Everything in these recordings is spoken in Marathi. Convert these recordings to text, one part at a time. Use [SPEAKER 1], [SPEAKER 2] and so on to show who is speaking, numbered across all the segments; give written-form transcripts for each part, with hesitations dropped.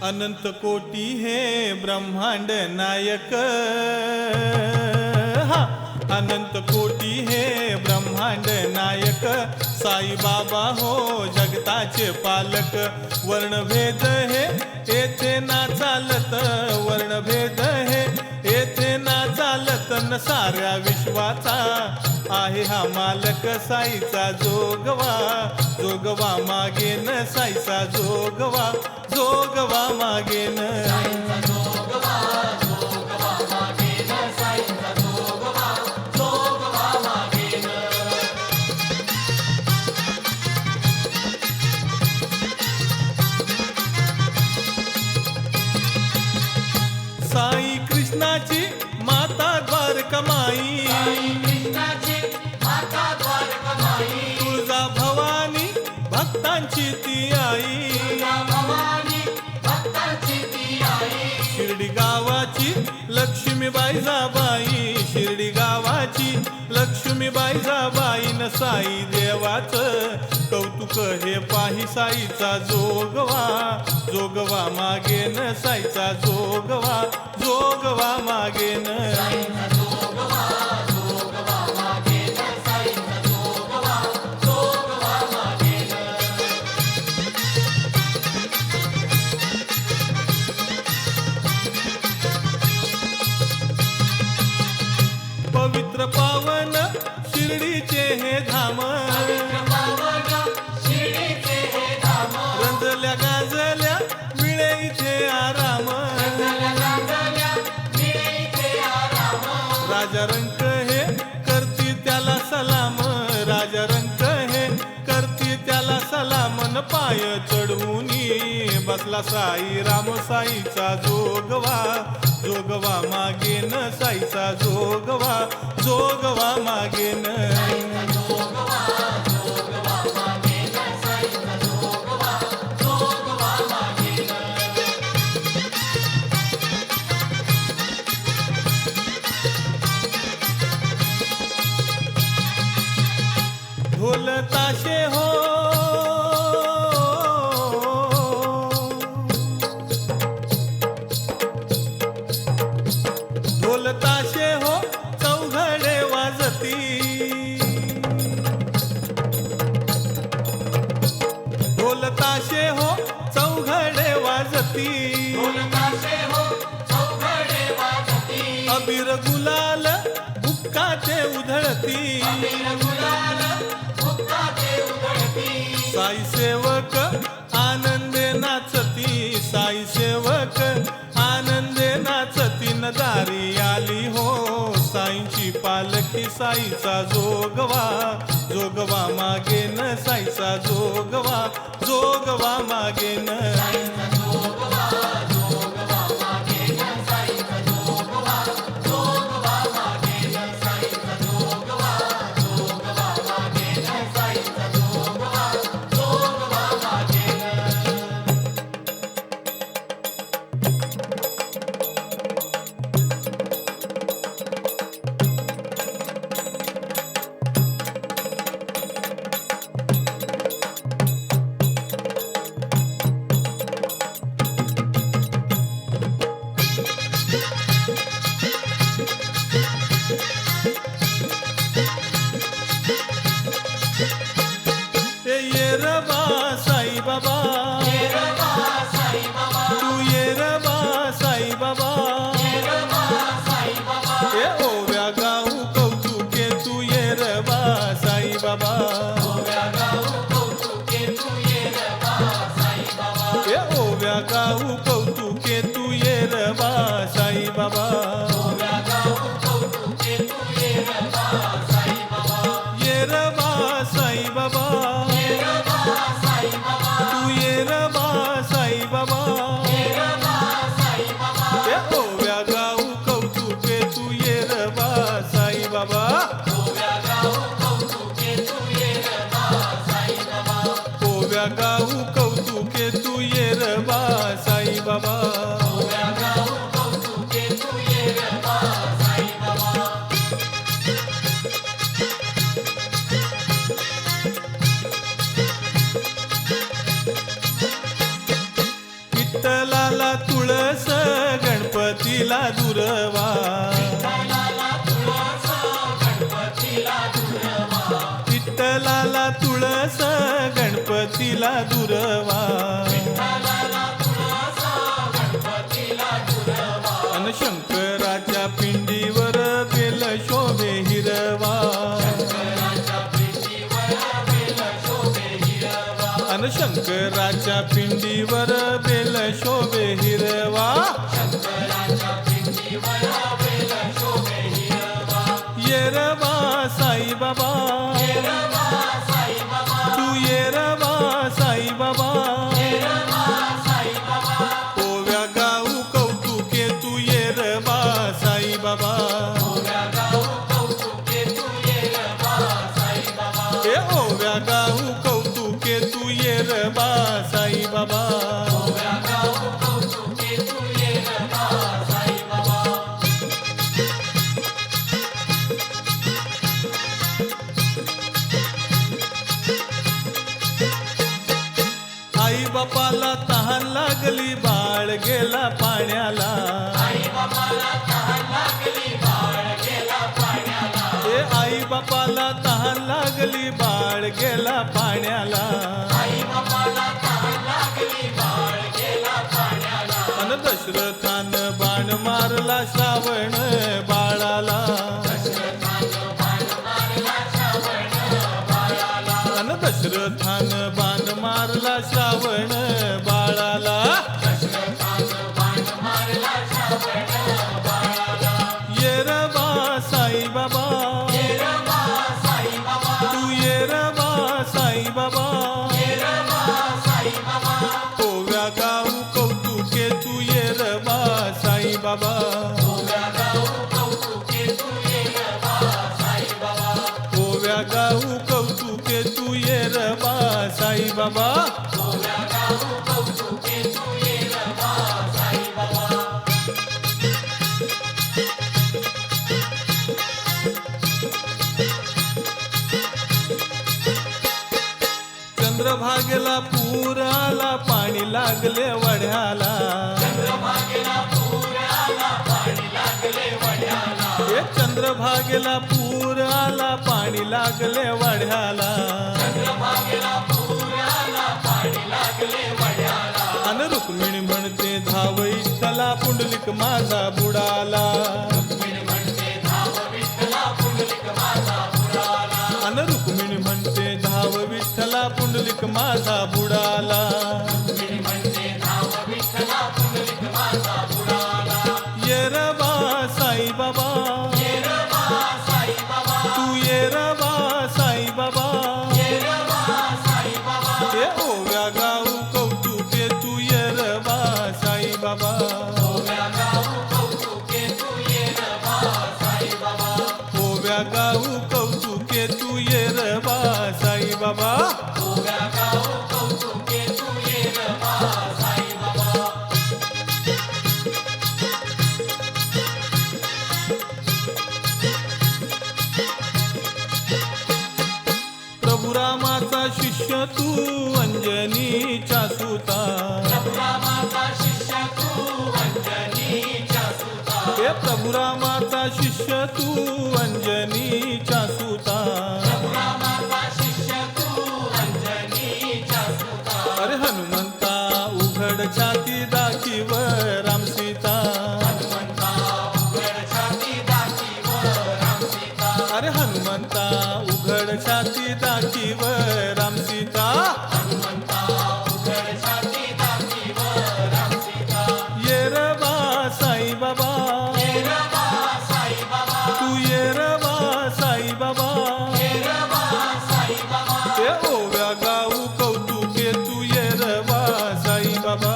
[SPEAKER 1] अनंत कोटी हे ब्रह्मांड नायक, हा अनंत कोटी हे ब्रह्मांड नायक, साई बाबा हो जगताचे पालक। वर्णभेद हे येथे ना चालत, वर्णभेद हे येथे ना चालत, न साऱ्या विश्वाचा आहे हा मालक। साईचा जोगवा जोगवा मागेन, साईचा जोगवा जोगवा मागेन। साई कृष्णाची माता द्वारकामाई, तुळजा भवानी भक्तांची ती आई, शिर्डी गावाची लक्ष्मीबाई जाबाई, शिर्डी गावाची लक्ष्मीबाई जाबाई। न साई देवाचं कौतुक हे पाही, साईचा जोगवा जोगवा मागेन, साईचा जोगवा जोगवा मागेन। पवित्र पावन शिर्डीचे हे धाम, रंजल्या गाजल्या मिळे इथे आराम। राजा रंक हे करती त्याला सलाम, राजा रंक हे करती त्याला सलाम। न पाय चढवूनी बसला साई राम, साईचा जोगवा जोगवा मागेन, साईचा जोगवा जोगवा मागेन। ढोल ताशे हो ढोल ताशे हो चौघडे वाजती, ढोल ताशे हो चौघडे वाजती, अबीर गुलाल बुक्काचे उधळती, साई सेवक आनंदे नाचती, साई सेवक आनंदे नाचती। न दारी आली हो साईंची पालखी, साईचा जोगवा जोगवा मागेन, साईचा जोगवा जोगवा मागेन। गणपतीला दुर्वा विठ्ठलाला तुळस गणपतीला दुर्वा अन शंकराच्या पिंडीवर बेल शोभे हिरवा अन शंकराच्या पिंडीवर बेल शोभे हिरवा येरवा साईबाबा तू येरवा साईबाबा ओव्या गाऊ कौतुके तू येरवा साईबाबा ए ओव्या गाऊ कौतुके तू येरवा साईबाबा आई बापाला तहान लागली बाळ गेला पाण्याला ए आई बापाला तहान लागली बाळ गेला पाण्याला अन दशरथान बाण मारला श्रावण बाळाला अन दशरथान बाण मारला श्रावण बाळाला येरवा साईबाबा तू येरवा साईबाबा ओव्या गाऊ कौतुके तू येरवा साईबाबा ओव्या गाऊ कौतुके तू येरवा साईबाबा चंद्रभागेला पूर आला पाणी लागले वढ्याला हे चंद्रभागेला पूर आला पाणी लागले वढ्याला अन रुक्मिणी म्हणते धाव विठ्ठला पुंडलिक माझा बुडाला अन रुक्मिणी म्हणते धाव विठ्ठला पुंडलिक माझा बुडाला येरवा साईबाबा तू येरवा साईबाबा हे ओव्या गाऊ कौतुके तू येरवा साईबाबा ओव्या गाऊ कौतुके तू येरवा साईबाबा प्रभु रामाचा शिष्य तू अंजनीचा सुता हे प्रभु रामाचा शिष्य तू अंजनीचा सुता अरे हनुमंता उघड छाती दाखीव राम सीता अरे हनुमंता उघड छाती दाखीव राम सीता येरवा साईबाबा तू येरवा साईबाबा हे ओव्या गाऊ कौतुके तू येरवा साईबाबा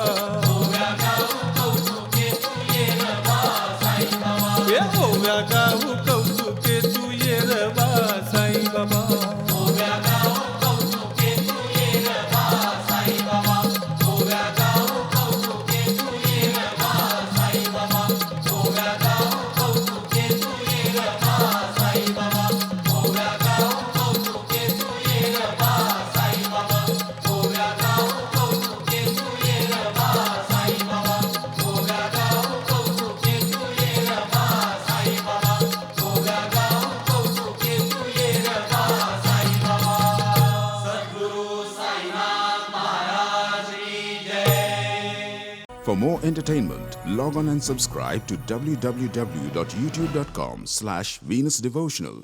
[SPEAKER 1] हे ओव्या गाऊ कौतुके तू येरवा Saibaba
[SPEAKER 2] For more entertainment, log on and subscribe to www.youtube.com/Venus Devotional.